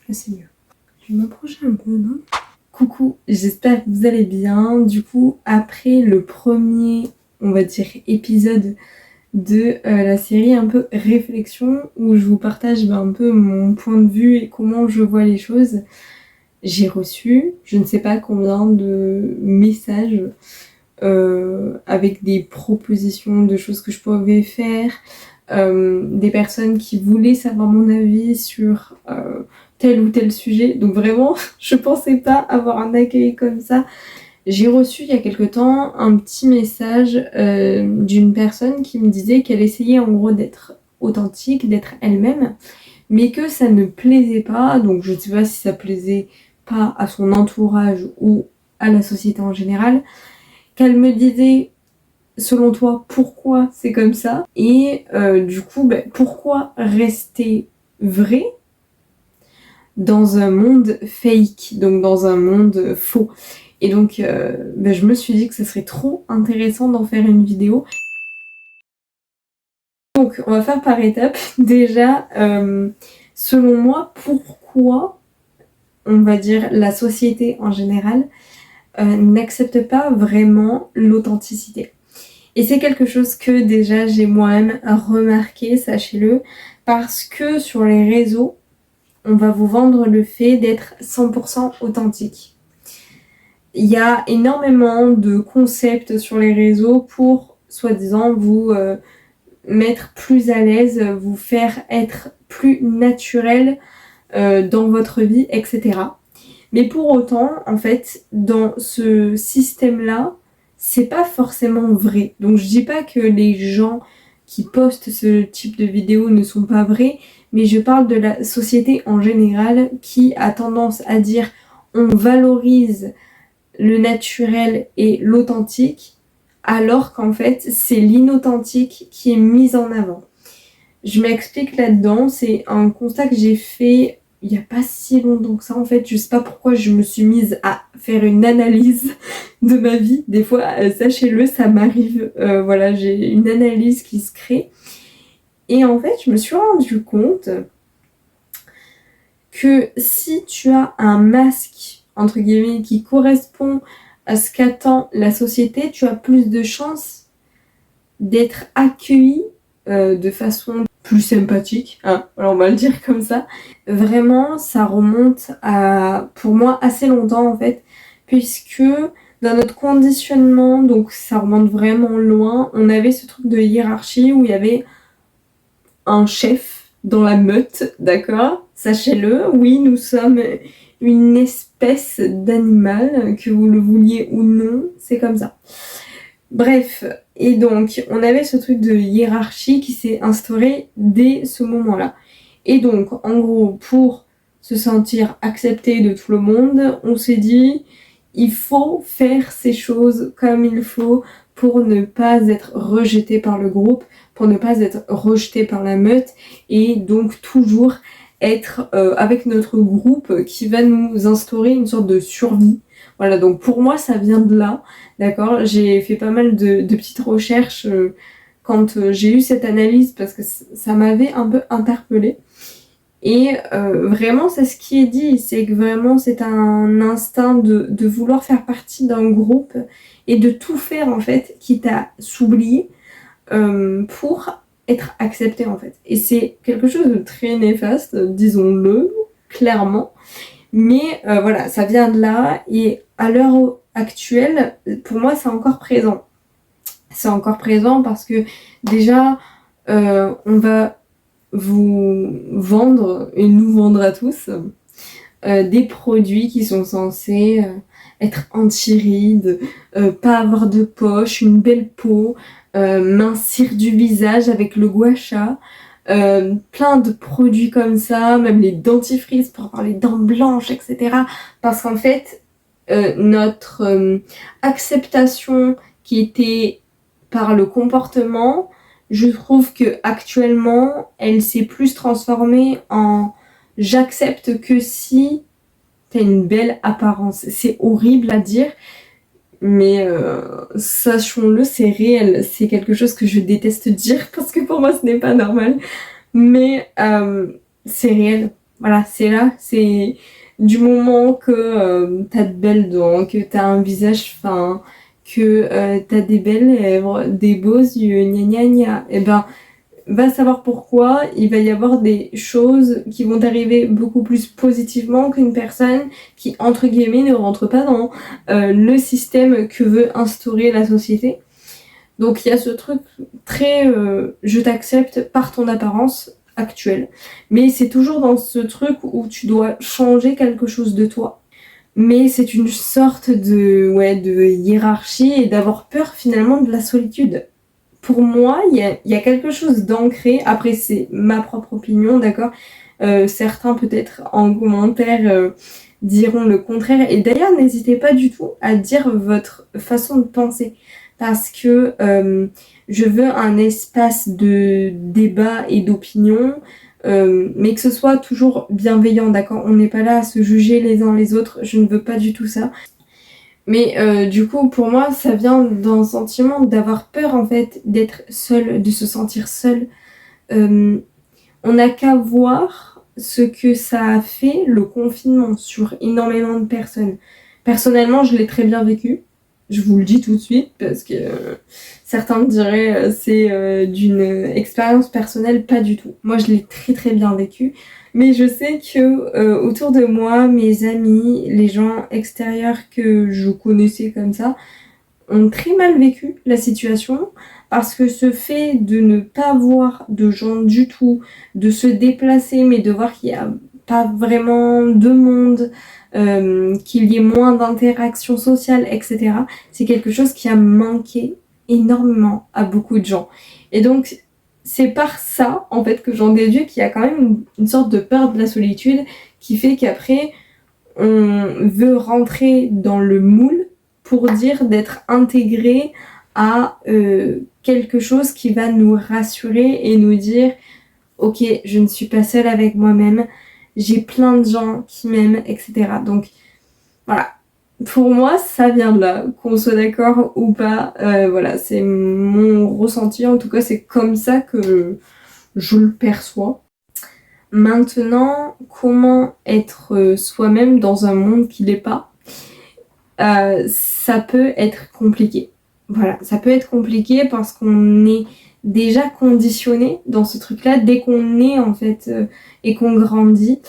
Là c'est mieux. Je vais m'approcher un peu, non? Coucou, j'espère que vous allez bien. Du coup, après le premier, on va dire, épisode de la série un peu réflexion, où je vous partage un peu mon point de vue et comment je vois les choses, j'ai reçu je ne sais pas combien de messages avec des propositions de choses que je pouvais faire, des personnes qui voulaient savoir mon avis sur tel ou tel sujet. Donc vraiment, je pensais pas avoir un accueil comme ça. J'ai reçu il y a quelque temps un petit message d'une personne qui me disait qu'elle essayait en gros d'être authentique, d'être elle-même, mais que ça ne plaisait pas. Donc je ne sais pas si ça plaisait pas à son entourage ou à la société en général. Qu'elle me disait, selon toi, pourquoi c'est comme ça, et du coup, pourquoi rester vrai dans un monde fake, donc dans un monde faux. Et donc je me suis dit que ce serait trop intéressant d'en faire une vidéo. Donc on va faire par étapes. Déjà, selon moi, pourquoi, on va dire, la société en général n'accepte pas vraiment l'authenticité. Et c'est quelque chose que déjà j'ai moi-même remarqué, sachez-le, parce que sur les réseaux, on va vous vendre le fait d'être 100% authentique. Il y a énormément de concepts sur les réseaux pour, soi-disant, vous mettre plus à l'aise, vous faire être plus naturel dans votre vie, etc. Mais pour autant, en fait, dans ce système-là, c'est pas forcément vrai. Donc je dis pas que les gens qui postent ce type de vidéos ne sont pas vrais, mais je parle de la société en général qui a tendance à dire on valorise le naturel et l'authentique, alors qu'en fait c'est l'inauthentique qui est mis en avant. Je m'explique là-dedans, c'est un constat que j'ai fait il n'y a pas si longtemps que ça en fait. Je sais pas pourquoi je me suis mise à faire une analyse de ma vie. Des fois, sachez-le, ça m'arrive. Voilà, j'ai une analyse qui se crée. Et en fait, je me suis rendu compte que si tu as un masque, entre guillemets, qui correspond à ce qu'attend la société, tu as plus de chances d'être accueilli de façon plus sympathique, hein, alors on va le dire comme ça. Vraiment, ça remonte à, pour moi, assez longtemps en fait, puisque dans notre conditionnement, donc ça remonte vraiment loin, on avait ce truc de hiérarchie où il y avait un chef dans la meute, d'accord? Sachez-le, oui, nous sommes une espèce d'animal, que vous le vouliez ou non, c'est comme ça. Bref, et donc on avait ce truc de hiérarchie qui s'est instauré dès ce moment-là. Et donc en gros, pour se sentir accepté de tout le monde, on s'est dit il faut faire ces choses comme il faut pour ne pas être rejeté par le groupe, pour ne pas être rejeté par la meute, et donc toujours être avec notre groupe qui va nous instaurer une sorte de survie. Voilà, donc pour moi ça vient de là, d'accord. J'ai fait pas mal de petites recherches quand j'ai eu cette analyse parce que ça m'avait un peu interpellée. Et vraiment c'est ce qui est dit, c'est que vraiment c'est un instinct de vouloir faire partie d'un groupe et de tout faire en fait, quitte à s'oublier pour être accepté en fait. Et c'est quelque chose de très néfaste, disons-le clairement. Mais voilà, ça vient de là et à l'heure actuelle, pour moi, c'est encore présent. C'est encore présent parce que déjà, on va vous vendre et nous vendre à tous des produits qui sont censés être anti-rides, pas avoir de poche, une belle peau, mincir du visage avec le gua sha. Plein de produits comme ça, même les dentifrices pour avoir les dents blanches, etc. Parce qu'en fait, notre acceptation qui était par le comportement, je trouve que actuellement, elle s'est plus transformée en j'accepte que si t'as une belle apparence. C'est horrible à dire, mais sachons-le, c'est réel. C'est quelque chose que je déteste dire parce que pour moi ce n'est pas normal. Mais c'est réel. Voilà, c'est là, c'est du moment que t'as de belles dents, que t'as un visage fin, que t'as des belles lèvres, des beaux yeux, gna gna gna, et ben va savoir pourquoi il va y avoir des choses qui vont arriver beaucoup plus positivement qu'une personne qui, entre guillemets, ne rentre pas dans le système que veut instaurer la société. Donc il y a ce truc très je t'accepte par ton apparence actuelle. Mais c'est toujours dans ce truc où tu dois changer quelque chose de toi. Mais c'est une sorte de hiérarchie et d'avoir peur finalement de la solitude. Pour moi, il y a quelque chose d'ancré. Après, c'est ma propre opinion, d'accord. Certains peut-être en commentaire diront le contraire. Et d'ailleurs, n'hésitez pas du tout à dire votre façon de penser. Parce que je veux un espace de débat et d'opinion, mais que ce soit toujours bienveillant, d'accord. On n'est pas là à se juger les uns les autres. Je ne veux pas du tout ça. Mais du coup, pour moi, ça vient d'un sentiment d'avoir peur, en fait, d'être seul, de se sentir seul. On n'a qu'à voir ce que ça a fait, le confinement, sur énormément de personnes. Personnellement, je l'ai très bien vécu. Je vous le dis tout de suite, parce que certains me diraient c'est d'une expérience personnelle, pas du tout. Moi, je l'ai très très bien vécu. Mais je sais que autour de moi, mes amis, les gens extérieurs que je connaissais comme ça, ont très mal vécu la situation parce que ce fait de ne pas voir de gens du tout, de se déplacer mais de voir qu'il n'y a pas vraiment de monde, qu'il y ait moins d'interactions sociales, etc. C'est quelque chose qui a manqué énormément à beaucoup de gens. Et donc c'est par ça en fait que j'en déduis qu'il y a quand même une sorte de peur de la solitude qui fait qu'après on veut rentrer dans le moule pour dire d'être intégré à quelque chose qui va nous rassurer et nous dire ok, je ne suis pas seule avec moi-même, j'ai plein de gens qui m'aiment, etc. Donc voilà, pour moi ça vient de là, qu'on soit d'accord ou pas, voilà, c'est mon ressenti, en tout cas c'est comme ça que je le perçois. Maintenant, comment être soi-même dans un monde qui l'est pas, ça peut être compliqué. Voilà, ça peut être compliqué parce qu'on est déjà conditionné dans ce truc-là. Dès qu'on est en fait et qu'on grandit,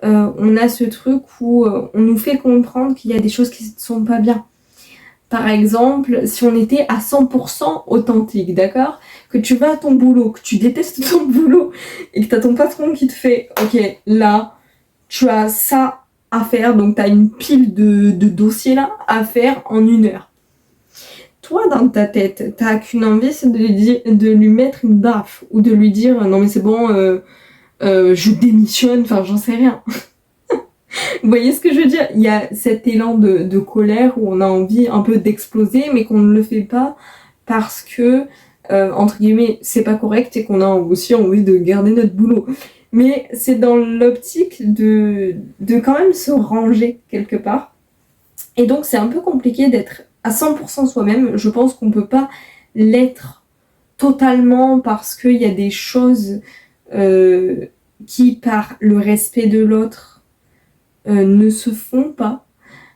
on a ce truc où on nous fait comprendre qu'il y a des choses qui ne sont pas bien. Par exemple, si on était à 100% authentique, d'accord? Que tu vas à ton boulot, que tu détestes ton boulot et que t'as ton patron qui te fait « Ok, là, tu as ça à faire, donc t'as une pile de dossiers là à faire en 1 heure. » Toi, dans ta tête, t'as qu'une envie, c'est de lui mettre une baffe ou de lui dire « Non mais c'est bon, je démissionne, enfin j'en sais rien. » Vous voyez ce que je veux dire? Il y a cet élan de colère où on a envie un peu d'exploser, mais qu'on ne le fait pas parce que, entre guillemets, c'est pas correct et qu'on a aussi envie de garder notre boulot. Mais c'est dans l'optique de quand même se ranger quelque part. Et donc c'est un peu compliqué d'être à 100% soi-même. Je pense qu'on peut pas l'être totalement parce qu'il y a des choses qui, par le respect de l'autre, ne se font pas,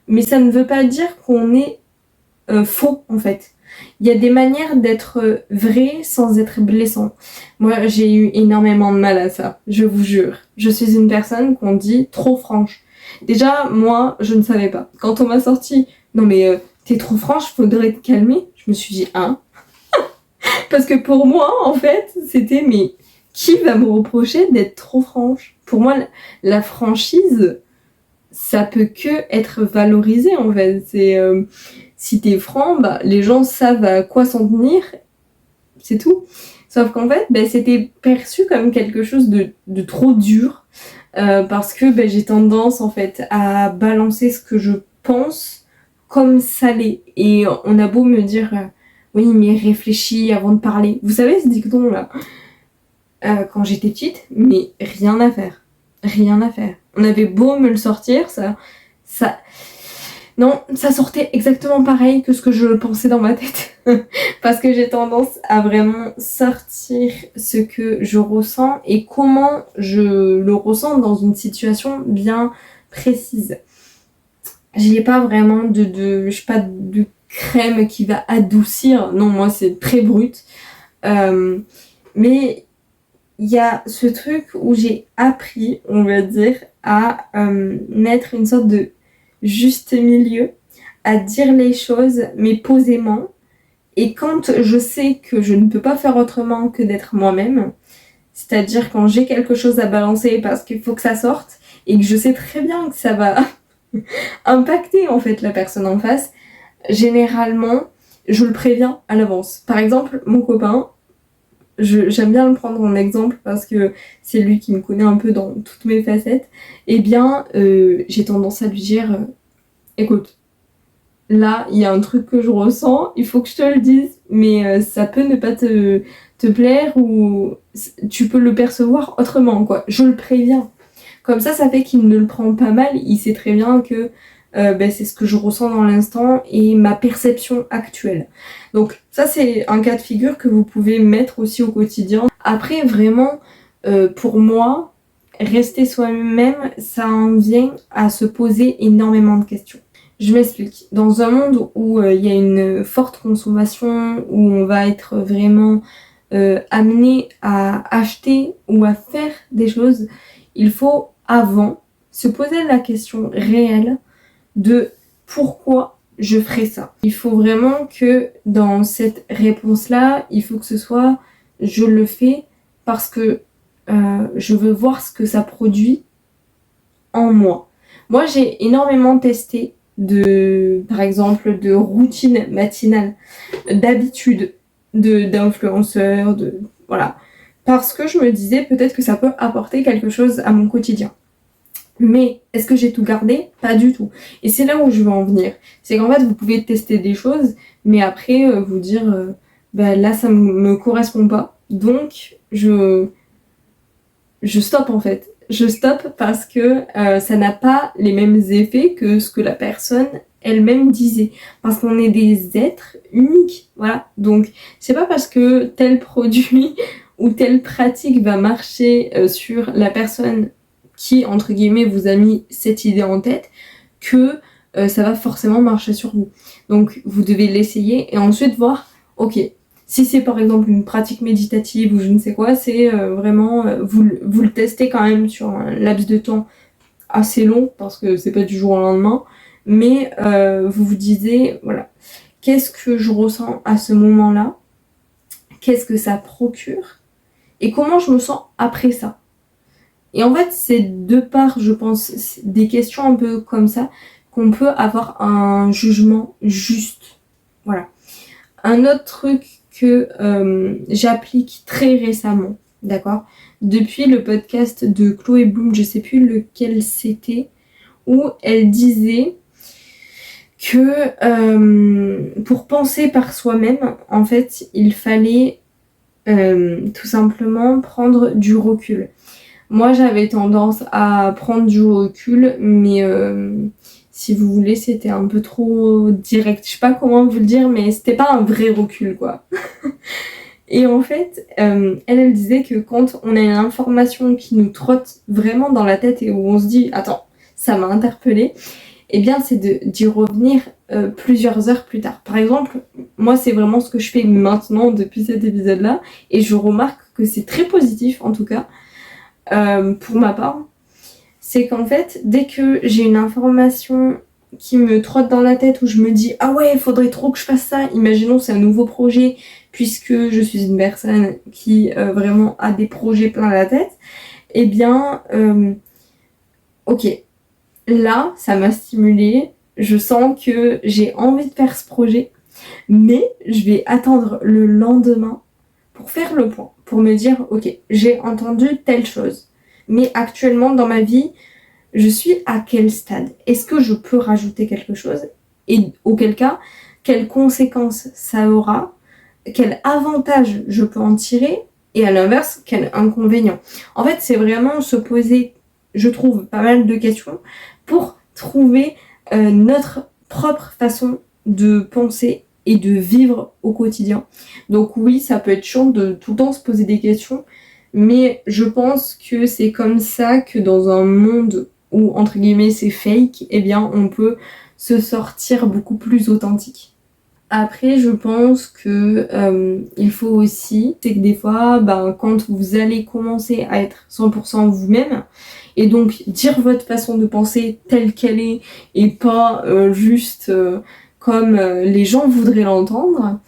mais ça ne veut pas dire qu'on est faux en fait. Il y a des manières d'être vrai sans être blessant. Moi, j'ai eu énormément de mal à ça, je vous jure. Je suis une personne qu'on dit trop franche. Déjà, moi, je ne savais pas. Quand on m'a sorti, non mais t'es trop franche, faudrait te calmer. Je me suis dit, hein? Parce que pour moi, en fait, c'était, mais qui va me reprocher d'être trop franche? Pour moi, la franchise, ça peut que être valorisé en fait. C'est si t'es franc, bah, les gens savent à quoi s'en tenir, c'est tout. Sauf qu'en fait, bah, c'était perçu comme quelque chose de trop dur parce que bah, j'ai tendance en fait à balancer ce que je pense comme ça l'est. Et on a beau me dire oui mais réfléchis avant de parler. Vous savez ce dicton là quand j'étais petite, mais rien à faire. Rien à faire. On avait beau me le sortir, ça... Non, ça sortait exactement pareil que ce que je pensais dans ma tête. Parce que j'ai tendance à vraiment sortir ce que je ressens et comment je le ressens dans une situation bien précise. J'ai pas vraiment je sais pas, de crème qui va adoucir. Non, moi c'est très brut. Mais il y a ce truc où j'ai appris, on va dire, à mettre une sorte de juste milieu, à dire les choses, mais posément. Et quand je sais que je ne peux pas faire autrement que d'être moi-même, c'est-à-dire quand j'ai quelque chose à balancer parce qu'il faut que ça sorte, et que je sais très bien que ça va impacter en fait la personne en face, généralement, je le préviens à l'avance. Par exemple, mon copain, j'aime bien le prendre en exemple parce que c'est lui qui me connaît un peu dans toutes mes facettes. Eh bien, j'ai tendance à lui dire écoute, là, il y a un truc que je ressens, il faut que je te le dise, mais ça peut ne pas te plaire ou tu peux le percevoir autrement, quoi. Je le préviens. Comme ça fait qu'il ne le prend pas mal, il sait très bien que c'est ce que je ressens dans l'instant et ma perception actuelle. Donc ça, c'est un cas de figure que vous pouvez mettre aussi au quotidien. Après, vraiment, pour moi, rester soi-même, ça en vient à se poser énormément de questions. Je m'explique. Dans un monde où il y a une forte consommation, où on va être vraiment amené à acheter ou à faire des choses, il faut avant se poser la question réelle de pourquoi je ferais ça. Il faut vraiment que dans cette réponse-là, il faut que ce soit je le fais parce que je veux voir ce que ça produit en moi. Moi, j'ai énormément testé par exemple, de routine matinale, d'habitude, d'influenceurs, voilà. Parce que je me disais peut-être que ça peut apporter quelque chose à mon quotidien. Mais est-ce que j'ai tout gardé? Pas du tout. Et c'est là où je veux en venir. C'est qu'en fait, vous pouvez tester des choses, mais après, vous dire, là, ça me correspond pas. Donc, je stoppe en fait. Je stoppe parce que ça n'a pas les mêmes effets que ce que la personne elle-même disait. Parce qu'on est des êtres uniques. Voilà. Donc, c'est pas parce que tel produit ou telle pratique va marcher sur la personne qui, entre guillemets, vous a mis cette idée en tête que ça va forcément marcher sur vous. Donc, vous devez l'essayer et ensuite voir, ok, si c'est par exemple une pratique méditative ou je ne sais quoi, c'est vraiment, vous le testez quand même sur un laps de temps assez long, parce que c'est pas du jour au lendemain, mais vous vous disiez, voilà, qu'est-ce que je ressens à ce moment-là? Qu'est-ce que ça procure? Et comment je me sens après ça? Et en fait, c'est de part, je pense, des questions un peu comme ça, qu'on peut avoir un jugement juste. Voilà. Un autre truc que j'applique très récemment, d'accord, depuis le podcast de Chloé Bloom, je sais plus lequel c'était, où elle disait que pour penser par soi-même, en fait, il fallait tout simplement prendre du recul. Moi, j'avais tendance à prendre du recul, mais si vous voulez, c'était un peu trop direct. Je sais pas comment vous le dire, mais c'était pas un vrai recul, quoi. Et en fait, elle disait que quand on a une information qui nous trotte vraiment dans la tête et où on se dit « Attends, ça m'a interpellée », eh bien, c'est d'y revenir plusieurs heures plus tard. Par exemple, moi, c'est vraiment ce que je fais maintenant depuis cet épisode-là, et je remarque que c'est très positif, en tout cas, pour ma part. C'est qu'en fait, dès que j'ai une information qui me trotte dans la tête, où je me dis « Ah ouais, il faudrait trop que je fasse ça », imaginons c'est un nouveau projet, puisque je suis une personne qui vraiment a des projets plein la tête, eh bien, ok, là, ça m'a stimulée, je sens que j'ai envie de faire ce projet, mais je vais attendre le lendemain pour faire le point, pour me dire, ok, j'ai entendu telle chose, mais actuellement dans ma vie, je suis à quel stade? Est-ce que je peux rajouter quelque chose? Et auquel cas, quelles conséquences ça aura? Quel avantage je peux en tirer? Et à l'inverse, quel inconvénient? En fait, c'est vraiment se poser, je trouve, pas mal de questions pour trouver notre propre façon de penser et de vivre au quotidien. Donc oui, ça peut être chiant de tout le temps se poser des questions, mais je pense que c'est comme ça que dans un monde où, entre guillemets, c'est fake, eh bien, on peut se sortir beaucoup plus authentique. Après, je pense que il faut aussi, c'est que des fois, quand vous allez commencer à être 100% vous-même, et donc dire votre façon de penser telle qu'elle est, et pas juste comme les gens voudraient l'entendre,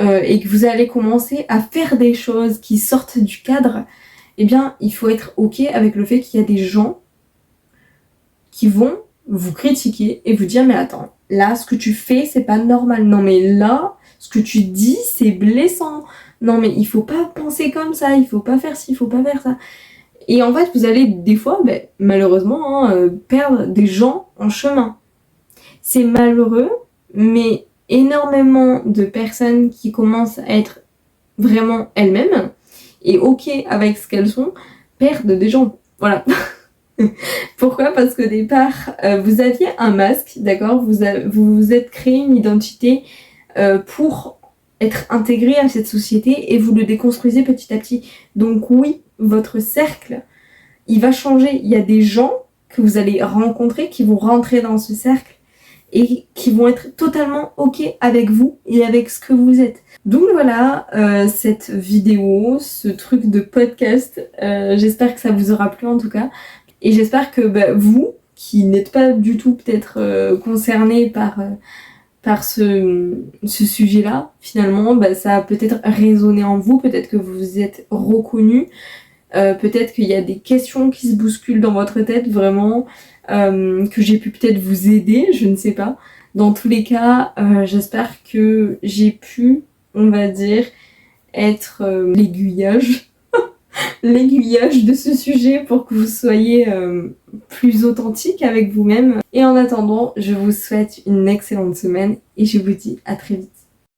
et que vous allez commencer à faire des choses qui sortent du cadre, eh bien, il faut être OK avec le fait qu'il y a des gens qui vont vous critiquer et vous dire mais attends, là ce que tu fais c'est pas normal, non mais là ce que tu dis c'est blessant, non mais il faut pas penser comme ça, il faut pas faire ci, il faut pas faire ça. Et en fait vous allez des fois malheureusement perdre des gens en chemin. C'est malheureux, mais énormément de personnes qui commencent à être vraiment elles-mêmes et OK avec ce qu'elles sont perdent des gens, voilà. Pourquoi? Parce qu'au départ, vous aviez un masque, d'accord? Vous vous êtes créé une identité pour être intégré à cette société et vous le déconstruisez petit à petit. Donc oui, votre cercle, il va changer. Il y a des gens que vous allez rencontrer qui vont rentrer dans ce cercle et qui vont être totalement OK avec vous et avec ce que vous êtes. Donc voilà, cette vidéo, ce truc de podcast, j'espère que ça vous aura plu en tout cas. Et j'espère que vous, qui n'êtes pas du tout peut-être concerné par ce sujet-là, finalement, ça a peut-être résonné en vous, peut-être que vous vous êtes reconnu, peut-être qu'il y a des questions qui se bousculent dans votre tête, vraiment, que j'ai pu peut-être vous aider, je ne sais pas. Dans tous les cas, j'espère que j'ai pu, on va dire, être l'aiguillage de ce sujet pour que vous soyez plus authentique avec vous-même. Et en attendant, je vous souhaite une excellente semaine et je vous dis à très vite.